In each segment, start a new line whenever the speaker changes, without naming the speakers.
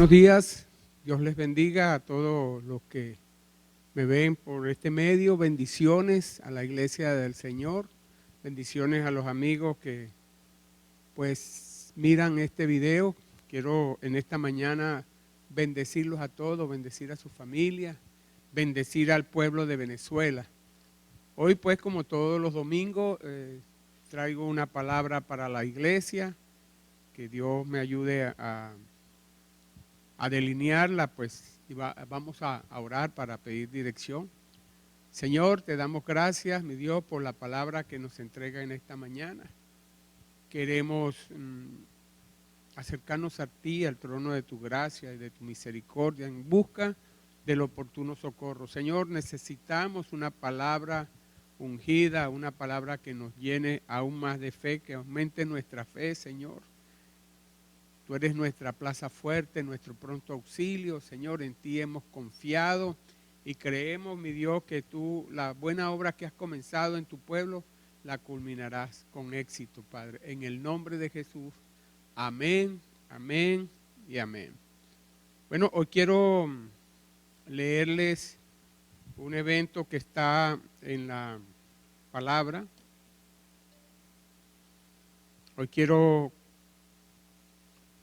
Buenos días, Dios les bendiga a todos los que me ven por este medio, bendiciones a la iglesia del Señor, bendiciones a los amigos que pues miran este video. Quiero en esta mañana bendecirlos a todos, bendecir a su familia, bendecir al pueblo de Venezuela. Hoy pues como todos los domingos traigo una palabra para la iglesia, que Dios me ayude a delinearla, pues y vamos a orar para pedir dirección. Señor, te damos gracias, mi Dios, por la palabra que nos entrega en esta mañana. Queremos acercarnos a ti, al trono de tu gracia y de tu misericordia, en busca del oportuno socorro. Señor, necesitamos una palabra ungida, una palabra que nos llene aún más de fe, que aumente nuestra fe, Señor. Tú eres nuestra plaza fuerte, nuestro pronto auxilio, Señor, en ti hemos confiado y creemos, mi Dios, que tú la buena obra que has comenzado en tu pueblo la culminarás con éxito, Padre. En el nombre de Jesús, amén, amén y amén. Bueno, hoy quiero leerles un evento que está en la palabra. Hoy quiero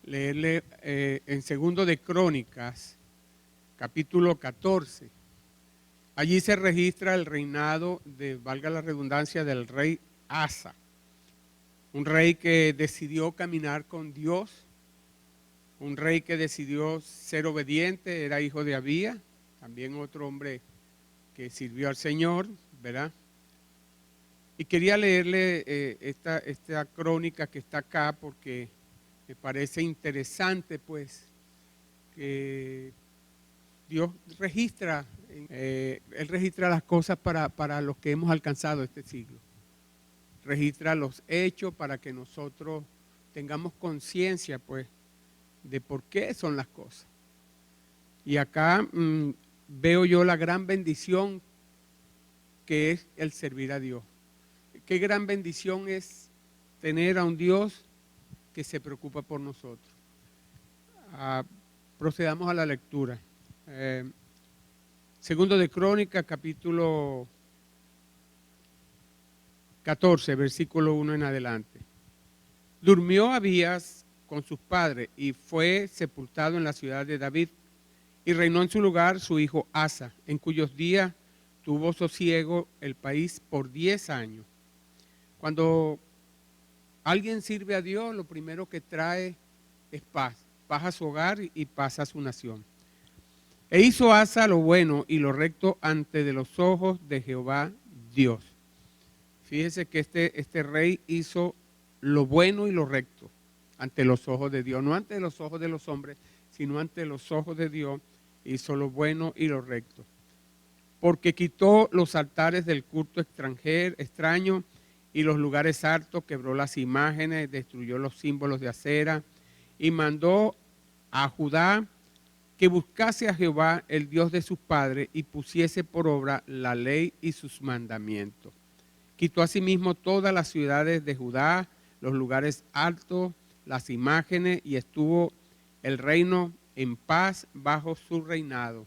leerle en Segundo de Crónicas, capítulo 14. Allí se registra el reinado de, valga la redundancia, del rey Asa. Un rey que decidió caminar con Dios, un rey que decidió ser obediente, era hijo de Abía, también otro hombre que sirvió al Señor, ¿verdad? Y quería leerle esta crónica que está acá porque me parece interesante, pues, que Dios registra, Él registra las cosas para los que hemos alcanzado este siglo. Registra los hechos para que nosotros tengamos conciencia, pues, de por qué son las cosas. Y acá veo yo la gran bendición que es el servir a Dios. Qué gran bendición es tener a un Dios que se preocupa por nosotros. Procedamos a la lectura. Segundo de Crónicas, capítulo 14, versículo 1 en adelante. Durmió Abías con sus padres y fue sepultado en la ciudad de David, y reinó en su lugar su hijo Asa, en cuyos días tuvo sosiego el país por 10 años. Cuando alguien sirve a Dios, lo primero que trae es paz a su hogar y paz a su nación. E hizo Asa lo bueno y lo recto ante de los ojos de Jehová Dios. Fíjese que este rey hizo lo bueno y lo recto ante los ojos de Dios, no ante los ojos de los hombres, sino ante los ojos de Dios, hizo lo bueno y lo recto. Porque quitó los altares del culto extraño y los lugares altos, quebró las imágenes, destruyó los símbolos de acera y mandó a Judá que buscase a Jehová, el Dios de sus padres, y pusiese por obra la ley y sus mandamientos. Quitó asimismo todas las ciudades de Judá, los lugares altos, las imágenes, y estuvo el reino en paz bajo su reinado.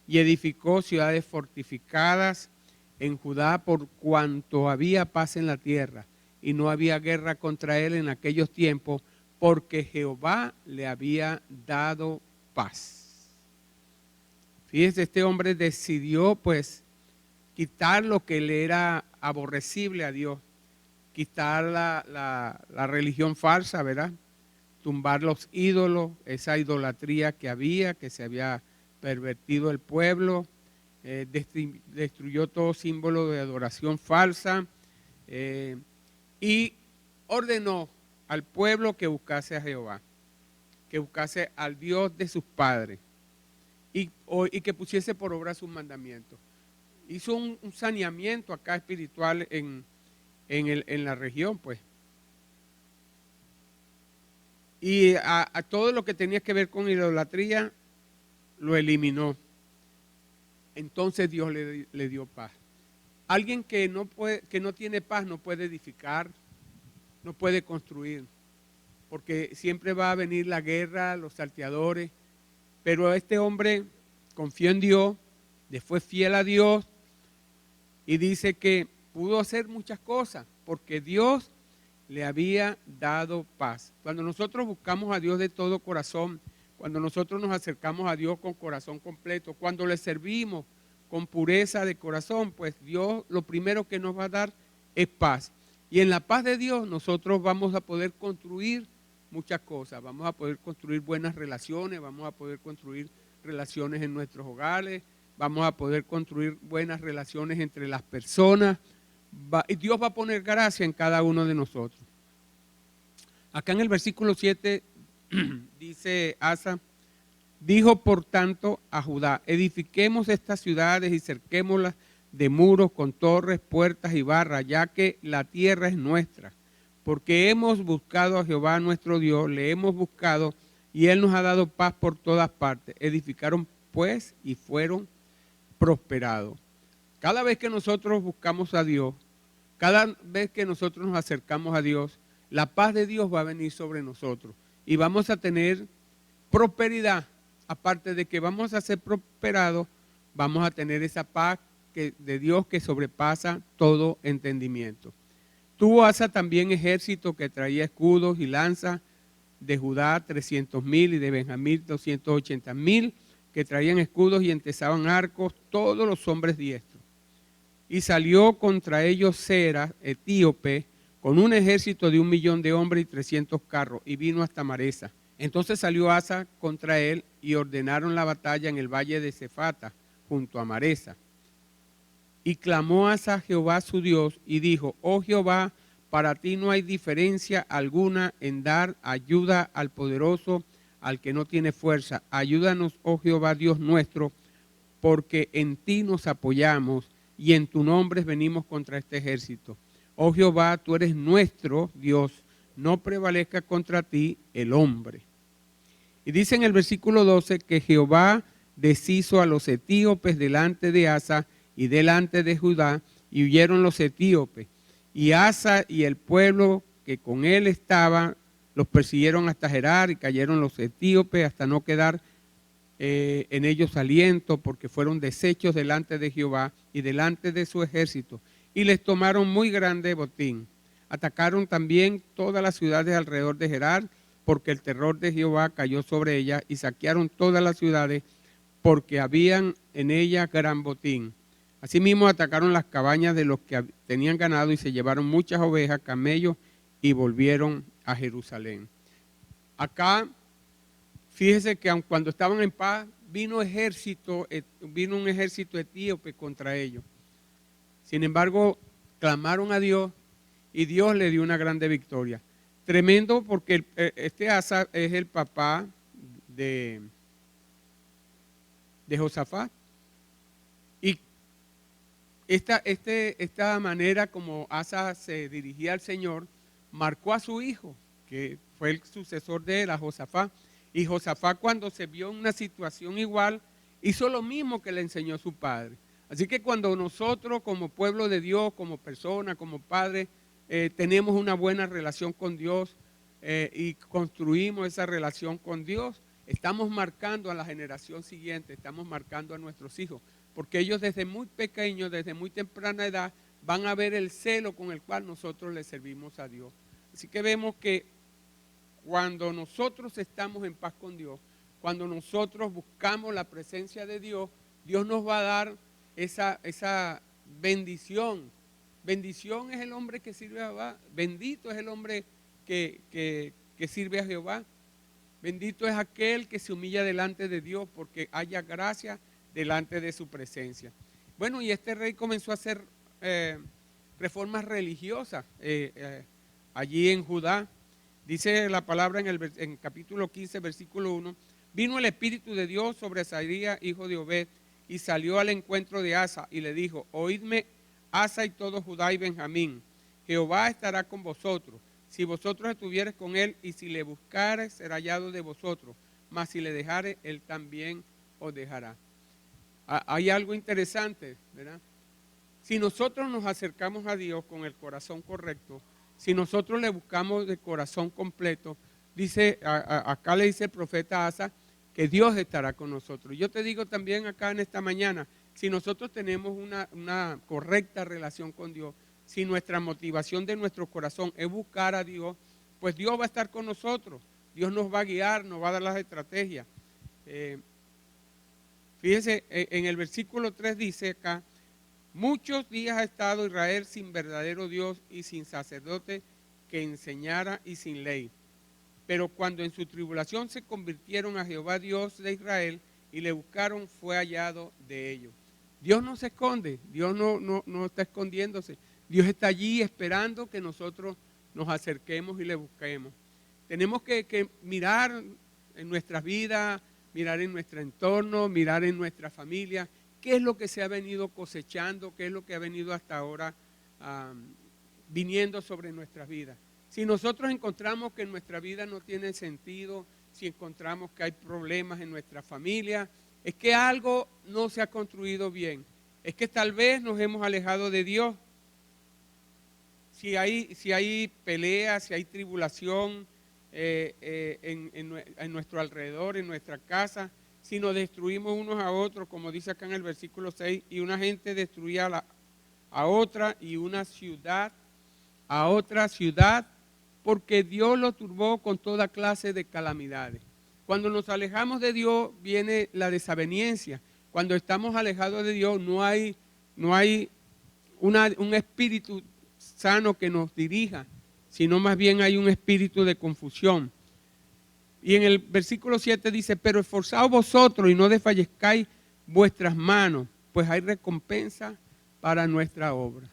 Y edificó ciudades fortificadas en Judá por cuanto había paz en la tierra, y no había guerra contra él en aquellos tiempos, porque Jehová le había dado paz. Fíjese, este hombre decidió pues quitar lo que le era aborrecible a Dios, quitar la religión falsa, ¿verdad? Tumbar los ídolos, esa idolatría que había, que se había pervertido el pueblo, destruyó todo símbolo de adoración falsa y ordenó al pueblo que buscase a Jehová, que buscase al Dios de sus padres y que pusiese por obra sus mandamientos. Hizo un saneamiento acá espiritual en la región, pues. Y a todo lo que tenía que ver con idolatría, lo eliminó. Entonces Dios le dio paz. Alguien que no tiene paz no puede edificar, no puede construir, porque siempre va a venir la guerra, los salteadores, Pero este hombre confió en Dios, le fue fiel a Dios y dice que pudo hacer muchas cosas porque Dios le había dado paz. Cuando nosotros buscamos a Dios de todo corazón, cuando nosotros nos acercamos a Dios con corazón completo, cuando le servimos con pureza de corazón, pues Dios lo primero que nos va a dar es paz. Y en la paz de Dios nosotros vamos a poder construir muchas cosas. Vamos a poder construir buenas relaciones, vamos a poder construir relaciones en nuestros hogares, vamos a poder construir buenas relaciones entre las personas. Y Dios va a poner gracia en cada uno de nosotros. Acá en el versículo 7 dice Asa, dijo por tanto a Judá, edifiquemos estas ciudades y cerquémoslas de muros con torres, puertas y barras, ya que la tierra es nuestra. Porque hemos buscado a Jehová nuestro Dios, le hemos buscado y Él nos ha dado paz por todas partes. Edificaron pues y fueron prosperados. Cada vez que nosotros buscamos a Dios, cada vez que nosotros nos acercamos a Dios, la paz de Dios va a venir sobre nosotros y vamos a tener prosperidad. Aparte de que vamos a ser prosperados, vamos a tener esa paz de Dios que sobrepasa todo entendimiento. Tuvo Asa también ejército que traía escudos y lanzas, de Judá 300,000 y de Benjamín 280,000 que traían escudos y entesaban arcos, todos los hombres diestros. Y salió contra ellos Sera, etíope, con un ejército de 1,000,000 de hombres y 300 carros, y vino hasta Maresa. Entonces salió Asa contra él y ordenaron la batalla en el valle de Cefata, junto a Maresa. Y clamó Asa a Jehová su Dios y dijo, oh Jehová, para ti no hay diferencia alguna en dar ayuda al poderoso, al que no tiene fuerza. Ayúdanos, oh Jehová Dios nuestro, porque en ti nos apoyamos y en tu nombre venimos contra este ejército. Oh Jehová, tú eres nuestro Dios, no prevalezca contra ti el hombre. Y dice en el versículo 12 que Jehová deshizo a los etíopes delante de Asa y delante de Judá, y huyeron los etíopes. Y Asa y el pueblo que con él estaba los persiguieron hasta Gerar, y cayeron los etíopes hasta no quedar en ellos aliento, porque fueron deshechos delante de Jehová y delante de su ejército, y les tomaron muy grande botín. Atacaron también todas las ciudades alrededor de Gerar, porque el terror de Jehová cayó sobre ellas, y saquearon todas las ciudades, porque habían en ellas gran botín. Asimismo atacaron las cabañas de los que tenían ganado y se llevaron muchas ovejas, camellos y volvieron a Jerusalén. Acá, fíjese que aun cuando estaban en paz, vino un ejército etíope contra ellos. Sin embargo, clamaron a Dios y Dios le dio una grande victoria. Tremendo porque este Asa es el papá de Josafat. Y esta manera como Asa se dirigía al Señor marcó a su hijo, que fue el sucesor de él, a Josafat. Y Josafat, cuando se vio en una situación igual, hizo lo mismo que le enseñó su padre. Así que cuando nosotros como pueblo de Dios, como persona, como padre, tenemos una buena relación con Dios y construimos esa relación con Dios, estamos marcando a la generación siguiente, estamos marcando a nuestros hijos, porque ellos desde muy pequeños, desde muy temprana edad, van a ver el celo con el cual nosotros le servimos a Dios. Así que vemos que cuando nosotros estamos en paz con Dios, cuando nosotros buscamos la presencia de Dios, Dios nos va a dar esa bendición. Bendición es el hombre que sirve a Jehová. Bendito es el hombre que sirve a Jehová. Bendito es aquel que se humilla delante de Dios porque haya gracia delante de su presencia. Bueno, y este rey comenzó a hacer reformas religiosas allí en Judá. Dice la palabra en capítulo 15, versículo 1, vino el Espíritu de Dios sobre Azarías, hijo de Obed, y salió al encuentro de Asa y le dijo, oídme Asa y todo Judá y Benjamín, Jehová estará con vosotros, si vosotros estuviereis con él, y si le buscareis será hallado de vosotros, mas si le dejareis, él también os dejará. Hay algo interesante, ¿verdad? Si nosotros nos acercamos a Dios con el corazón correcto, si nosotros le buscamos de corazón completo, dice, acá le dice el profeta Asa, que Dios estará con nosotros. Yo te digo también acá en esta mañana, si nosotros tenemos una correcta relación con Dios, si nuestra motivación de nuestro corazón es buscar a Dios, pues Dios va a estar con nosotros. Dios nos va a guiar, nos va a dar las estrategias. Fíjese, en el versículo 3 dice acá, muchos días ha estado Israel sin verdadero Dios y sin sacerdote que enseñara y sin ley. Pero cuando en su tribulación se convirtieron a Jehová Dios de Israel y le buscaron, fue hallado de ellos. Dios no se esconde, Dios no está escondiéndose. Dios está allí esperando que nosotros nos acerquemos y le busquemos. Tenemos que mirar en nuestras vidas, mirar en nuestro entorno, mirar en nuestra familia, qué es lo que se ha venido cosechando, qué es lo que ha venido hasta ahora viniendo sobre nuestras vidas. Si nosotros encontramos que nuestra vida no tiene sentido, si encontramos que hay problemas en nuestra familia, es que algo no se ha construido bien, es que tal vez nos hemos alejado de Dios. Si hay peleas, si hay tribulación en nuestro alrededor, en nuestra casa, si nos destruimos unos a otros, como dice acá en el versículo 6, y una gente destruía a otra y una ciudad a otra ciudad, porque Dios lo turbó con toda clase de calamidades. Cuando nos alejamos de Dios viene la desaveniencia. Cuando estamos alejados de Dios no hay un espíritu sano que nos dirija, sino más bien hay un espíritu de confusión. Y en el versículo 7 dice, pero esforzaos vosotros y no desfallezcáis vuestras manos, pues hay recompensa para nuestra obra.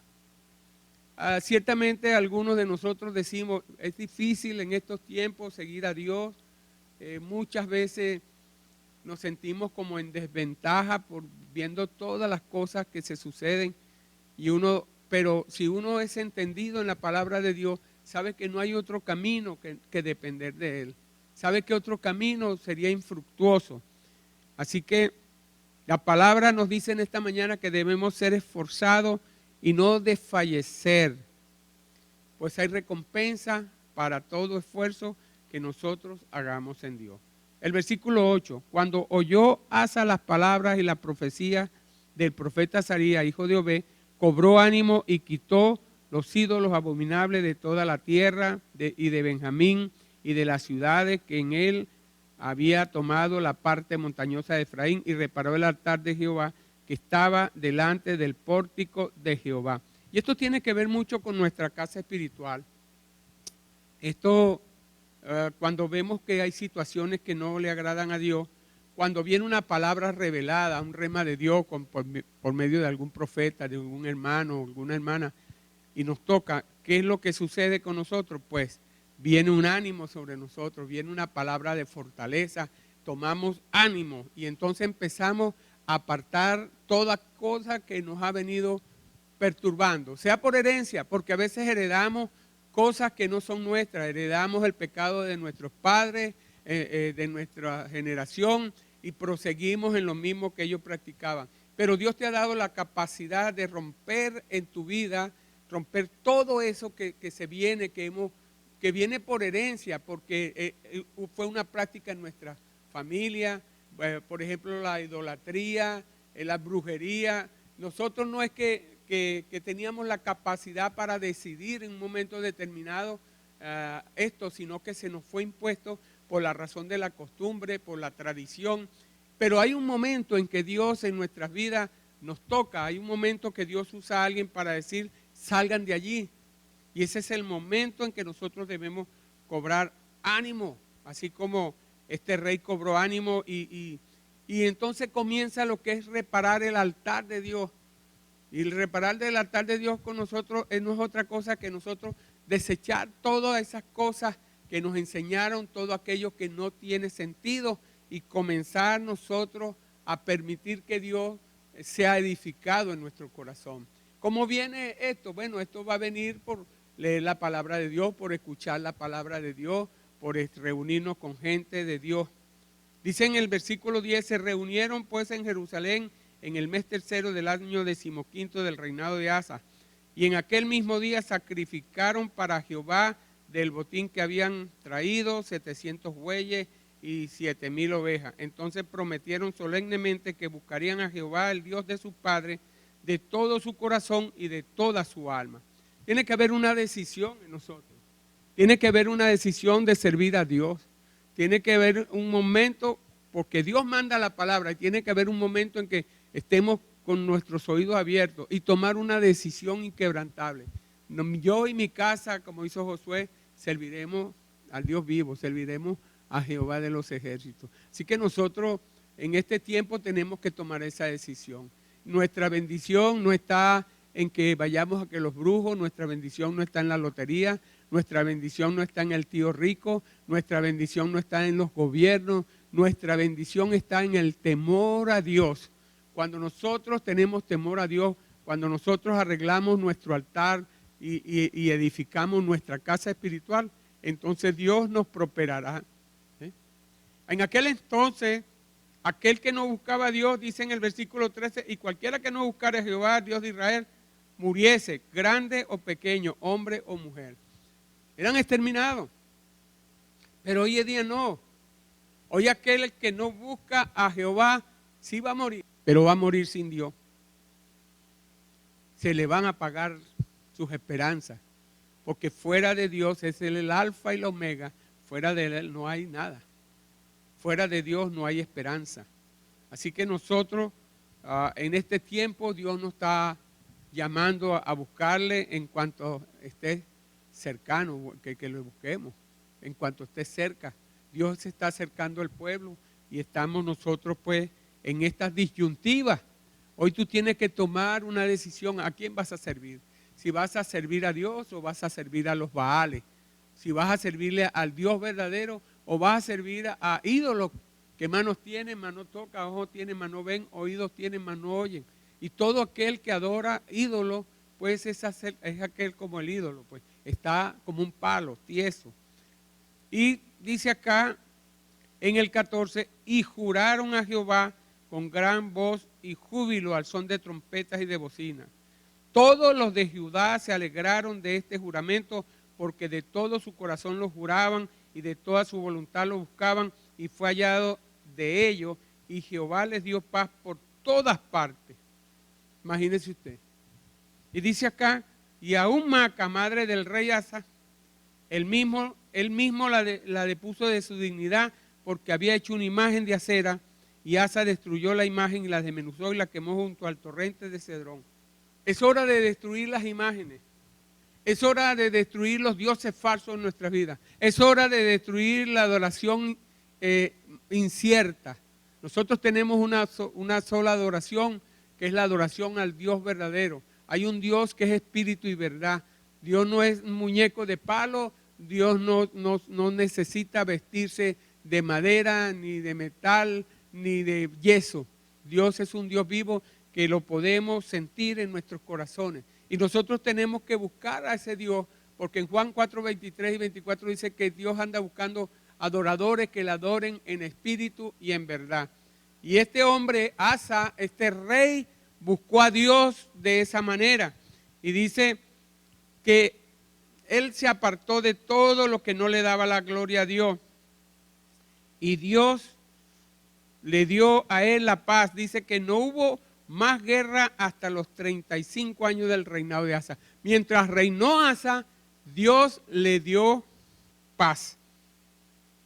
Ciertamente algunos de nosotros decimos, es difícil en estos tiempos seguir a Dios. Muchas veces nos sentimos como en desventaja por viendo todas las cosas que se suceden. Pero si uno es entendido en la palabra de Dios, sabe que no hay otro camino que depender de Él. Sabe que otro camino sería infructuoso. Así que la palabra nos dice en esta mañana que debemos ser esforzados y no desfallecer, pues hay recompensa para todo esfuerzo que nosotros hagamos en Dios. El versículo 8, cuando oyó Asa las palabras y la profecía del profeta Azarías, hijo de Obed, cobró ánimo y quitó los ídolos abominables de toda la tierra y de Benjamín y de las ciudades que en él había tomado la parte montañosa de Efraín y reparó el altar de Jehová que estaba delante del pórtico de Jehová. Y esto tiene que ver mucho con nuestra casa espiritual. Esto, cuando vemos que hay situaciones que no le agradan a Dios, cuando viene una palabra revelada, un rema de Dios por medio de algún profeta, de algún hermano o alguna hermana, y nos toca, ¿qué es lo que sucede con nosotros? Pues viene un ánimo sobre nosotros, viene una palabra de fortaleza, tomamos ánimo y entonces empezamos a apartar toda cosa que nos ha venido perturbando, sea por herencia, porque a veces heredamos cosas que no son nuestras, heredamos el pecado de nuestros padres, de nuestra generación y proseguimos en lo mismo que ellos practicaban. Pero Dios te ha dado la capacidad de romper en tu vida, romper todo eso que se viene, que viene por herencia, porque fue una práctica en nuestra familia, por ejemplo la idolatría, la brujería. Nosotros no es que teníamos la capacidad para decidir en un momento determinado esto, sino que se nos fue impuesto por la razón de la costumbre, por la tradición. Pero hay un momento en que Dios en nuestras vidas nos toca, hay un momento que Dios usa a alguien para decir, salgan de allí. Y ese es el momento en que nosotros debemos cobrar ánimo, así como este rey cobró ánimo y entonces comienza lo que es reparar el altar de Dios. Y el reparar del altar de Dios con nosotros no es otra cosa que nosotros desechar todas esas cosas que nos enseñaron, todo aquello que no tiene sentido y comenzar nosotros a permitir que Dios sea edificado en nuestro corazón. ¿Cómo viene esto? Bueno, esto va a venir por leer la palabra de Dios, por escuchar la palabra de Dios, por reunirnos con gente de Dios. Dice en el versículo 10, se reunieron pues en Jerusalén en el mes tercero del año 15 del reinado de Asa. Y en aquel mismo día sacrificaron para Jehová del botín que habían traído 700 bueyes y 7,000 ovejas. Entonces prometieron solemnemente que buscarían a Jehová, el Dios de sus padres, de todo su corazón y de toda su alma. Tiene que haber una decisión en nosotros. Tiene que haber una decisión de servir a Dios. Tiene que haber un momento, porque Dios manda la palabra, y tiene que haber un momento en que estemos con nuestros oídos abiertos y tomar una decisión inquebrantable. Yo y mi casa, como hizo Josué, serviremos al Dios vivo, serviremos a Jehová de los ejércitos. Así que nosotros en este tiempo tenemos que tomar esa decisión. Nuestra bendición no está en que vayamos a que los brujos, nuestra bendición no está en la lotería, nuestra bendición no está en el tío rico, nuestra bendición no está en los gobiernos, nuestra bendición está en el temor a Dios. Cuando nosotros tenemos temor a Dios, cuando nosotros arreglamos nuestro altar y edificamos nuestra casa espiritual, entonces Dios nos prosperará. En aquel entonces, aquel que no buscaba a Dios, dice en el versículo 13, y cualquiera que no buscara a Jehová, Dios de Israel, muriese, grande o pequeño, hombre o mujer. Eran exterminados. Pero hoy en día no. Hoy aquel que no busca a Jehová, sí va a morir, pero va a morir sin Dios. Se le van a apagar sus esperanzas, porque fuera de Dios es el alfa y el omega, fuera de Él no hay nada. Fuera de Dios no hay esperanza. Así que nosotros en este tiempo Dios nos está llamando a buscarle en cuanto esté cercano, que lo busquemos, en cuanto esté cerca. Dios se está acercando al pueblo y estamos nosotros pues en estas disyuntivas. Hoy tú tienes que tomar una decisión. ¿A quién vas a servir? Si vas a servir a Dios o vas a servir a los Baales. Si vas a servirle al Dios verdadero o vas a servir a ídolos que manos tienen, manos tocan, ojos tienen, manos ven, oídos tienen, manos oyen. Y todo aquel que adora ídolos, pues es aquel como el ídolo, pues está como un palo, tieso. Y dice acá en el 14, y juraron a Jehová con gran voz y júbilo al son de trompetas y de bocinas. Todos los de Judá se alegraron de este juramento, porque de todo su corazón lo juraban y de toda su voluntad lo buscaban, y fue hallado de ellos, y Jehová les dio paz por todas partes. Imagínese usted. Y dice acá, y aún Maca, madre del rey Asa, él mismo la depuso de su dignidad, porque había hecho una imagen de acera, y Asa destruyó la imagen y la desmenuzó y la quemó junto al torrente de Cedrón. Es hora de destruir las imágenes. Es hora de destruir los dioses falsos en nuestras vidas. Es hora de destruir la adoración incierta. Nosotros tenemos una sola adoración, que es la adoración al Dios verdadero. Hay un Dios que es espíritu y verdad. Dios no es un muñeco de palo. Dios no necesita vestirse de madera, ni de metal, ni de yeso. Dios es un Dios vivo que lo podemos sentir en nuestros corazones. Y nosotros tenemos que buscar a ese Dios, porque en Juan 4, 23 y 24 dice que Dios anda buscando adoradores que le adoren en espíritu y en verdad. Y este hombre, Asa, este rey, buscó a Dios de esa manera. Y dice que él se apartó de todo lo que no le daba la gloria a Dios. Y Dios le dio a él la paz. Dice que no hubo más guerra hasta los 35 años del reinado de Asa. Mientras reinó Asa, Dios le dio paz.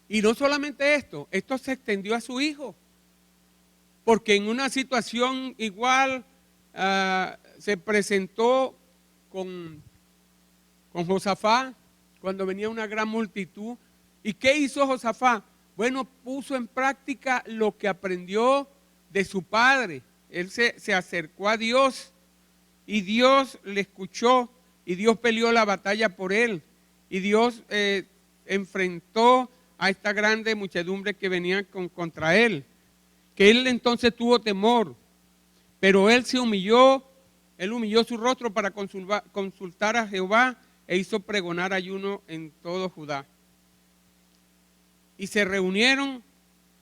Y no solamente esto se extendió a su hijo. Porque en una situación igual se presentó con Josafat cuando venía una gran multitud. ¿Y qué hizo Josafat? Bueno, puso en práctica lo que aprendió de su padre. Él se acercó a Dios y Dios le escuchó y Dios peleó la batalla por él. Y Dios enfrentó a esta grande muchedumbre que venía contra él. Que él entonces tuvo temor, pero él se humilló, él humilló su rostro para consultar a Jehová e hizo pregonar ayuno en todo Judá. Y se reunieron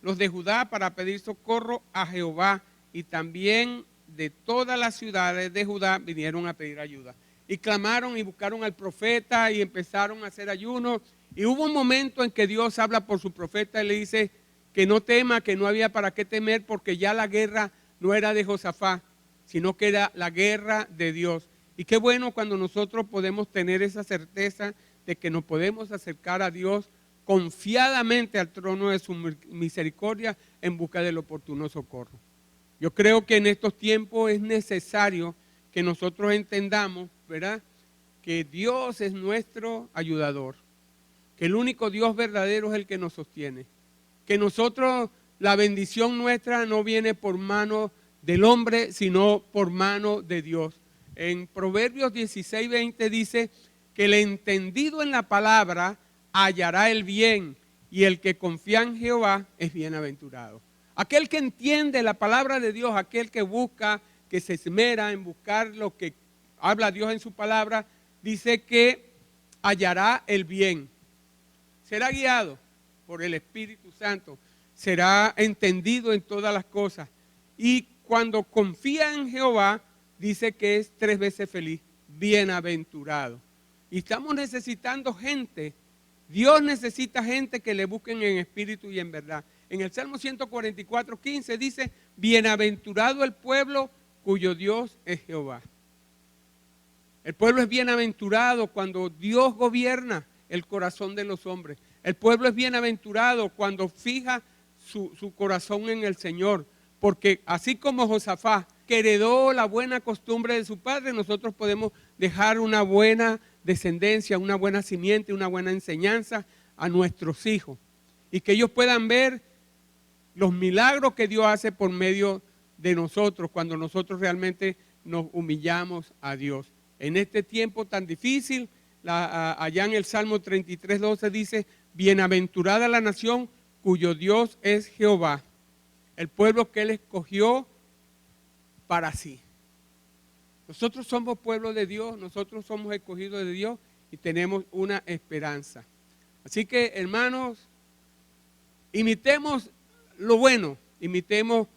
los de Judá para pedir socorro a Jehová, y también de todas las ciudades de Judá vinieron a pedir ayuda. Y clamaron y buscaron al profeta y empezaron a hacer ayuno Y hubo un momento en que Dios habla por su profeta y le dice que no tema, que no había para qué temer, porque ya la guerra no era de Josafat, sino que era la guerra de Dios. Y qué bueno cuando nosotros podemos tener esa certeza de que nos podemos acercar a Dios confiadamente al trono de su misericordia en busca del oportuno socorro. Yo creo que en estos tiempos es necesario que nosotros entendamos, ¿verdad?, que Dios es nuestro ayudador, que el único Dios verdadero es el que nos sostiene, que nosotros, la bendición nuestra no viene por mano del hombre, sino por mano de Dios. En Proverbios 16:20 dice que el entendido en la palabra hallará el bien, y el que confía en Jehová es bienaventurado. Aquel que entiende la palabra de Dios, aquel que busca, que se esmera en buscar lo que habla Dios en su palabra, dice que hallará el bien. Será guiado por el Espíritu Santo, será entendido en todas las cosas. Y cuando confía en Jehová, dice que es 3 veces feliz, bienaventurado. Y estamos necesitando gente. Dios necesita gente que le busquen en espíritu y en verdad. En el Salmo 144:15 dice, bienaventurado el pueblo cuyo Dios es Jehová. El pueblo es bienaventurado cuando Dios gobierna el corazón de los hombres. El pueblo es bienaventurado cuando fija su corazón en el Señor. Porque así como Josafat, que heredó la buena costumbre de su padre, nosotros podemos dejar una buena descendencia, una buena simiente, una buena enseñanza a nuestros hijos. Y que ellos puedan ver los milagros que Dios hace por medio de nosotros, cuando nosotros realmente nos humillamos a Dios. En este tiempo tan difícil, allá en el Salmo 33:12 dice, bienaventurada la nación cuyo Dios es Jehová, el pueblo que Él escogió para sí. Nosotros somos pueblo de Dios, nosotros somos escogidos de Dios y tenemos una esperanza. Así que, hermanos, imitemos lo bueno, imitemos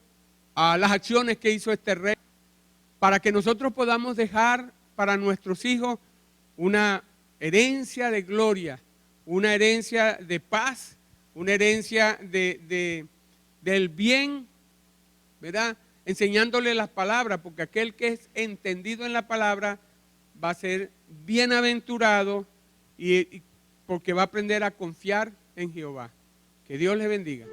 las acciones que hizo este rey, para que nosotros podamos dejar para nuestros hijos una herencia de gloria, una herencia de paz, una herencia del bien, ¿verdad? Enseñándole las palabras, porque aquel que es entendido en la palabra va a ser bienaventurado y porque va a aprender a confiar en Jehová. Que Dios les bendiga.